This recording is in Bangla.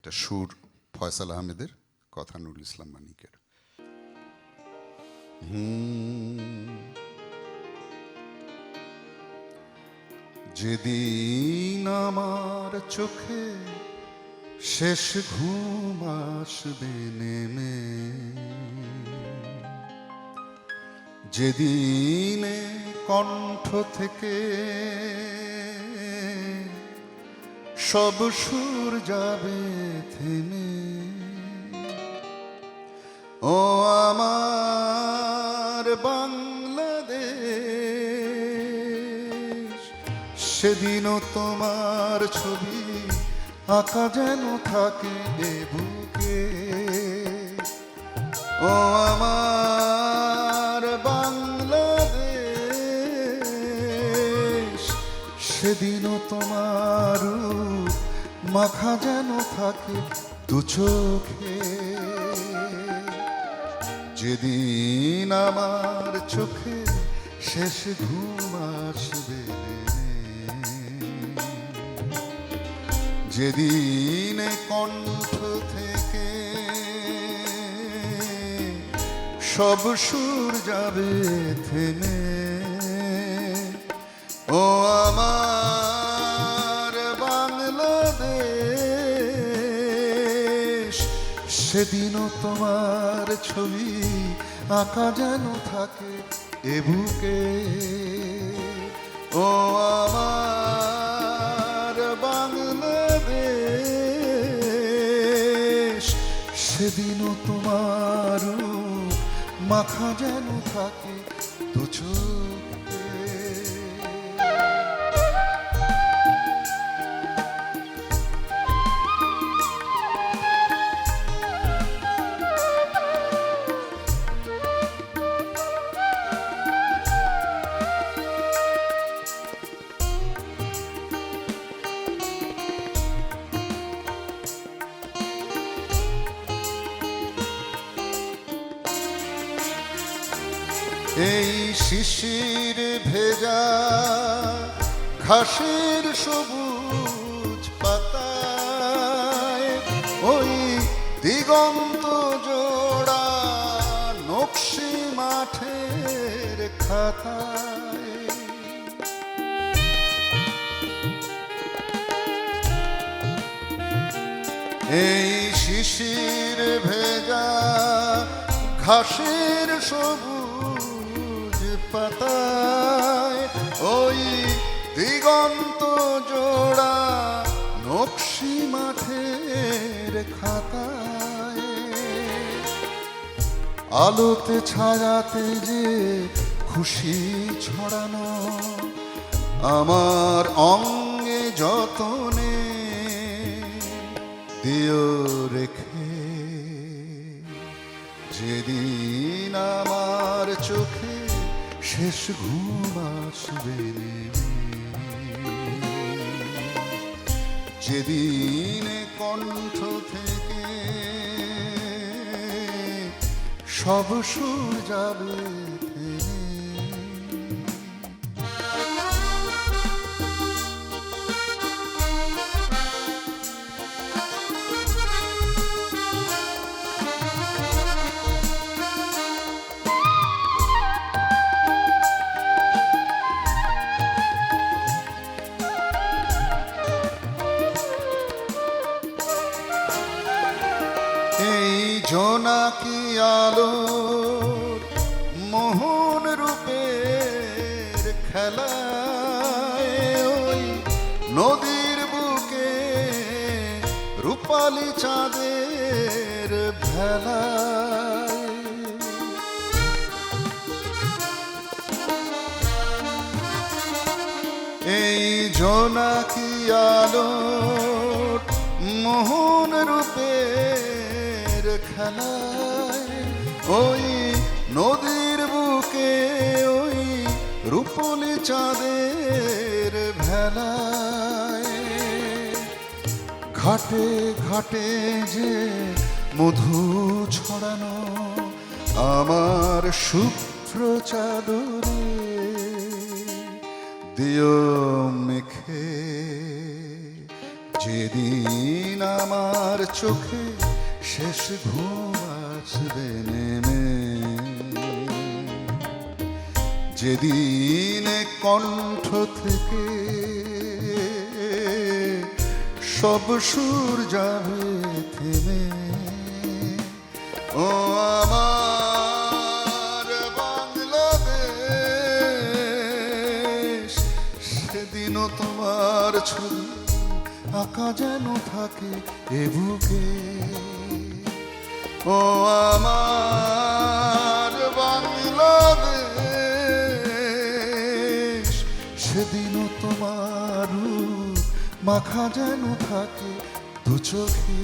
এটা সুর ফয়সাল আহমেদের, কথা নুরুল ইসলাম মানিকের। যেদিন আমার চোখে শেষ ঘুম আসবে নেমে, যেদিনে কণ্ঠ থেকে সব সুর যাবে থেমে, ও আমার বাংলাদেশ, সেদিনও তোমার ছবি আঁকা যেন থাকে এ বুকে। ও আমার বাংলাদেশ, সেদিনও তোমার মাখা যেন থাকে দু চোখে। যেদিন আমার চোখে শেষ ঘুম আসবে, যেদিন কণ্ঠ থেকে সব সুর যাবে থেমে, ও আমার বাংলাদেশ, সেদিনও তোমার ছবি আঁকা যেন থাকে এ বুকে। ও আমার বাংলাদেশ, সেদিনও তোমার মাখা যেন থাকে দু চোখে। এই শিশির ভেজা ঘাসের সবুজ পাতায়, ওই দিগন্ত জোড়া নকশি মাঠের খাতায়, এই শিশির ভেজা ঘাসের সবুজ পাতায়, ওই দিগন্ত জোড়া নকশি মাঠের খাতায়, আলোতে ছায়াতে যে খুশি ছড়ানো আমার অঙ্গে যতনে দিও রেখে। যেদিন আমার চোখে শেষ ঘুম আসবে, যেদিন কণ্ঠ থেকে সব সুর যাবে থেমে, এই জোনাকি আলোর মোহন রূপের খেলায়, ওই নদীর বুকে রূপালি চাঁদের ভেলায়, এই জোনাকি আলোর মোহন রূপের খেলায়, ওই নদীর বুকে ওই রূপলি চাঁদের ভেলায়, ঘাটে ঘাটে যে মধু ছড়ানো আমার শুভ্র চাদরে দিও মেখে, যেদিন আমার চোখে শেষ ঘুম আসবে নেমে, যেদিন কণ্ঠ থেকে সব সুর যাবে থেমে, ও আমার বাংলাদেশ, সেদিনও তোমার ছবি আঁকা যেন থাকে এ বুকে। ও আমার বাংলাদেশ, সেদিনও তোমার রূপ মাখা যেন থাকে দু চোখে।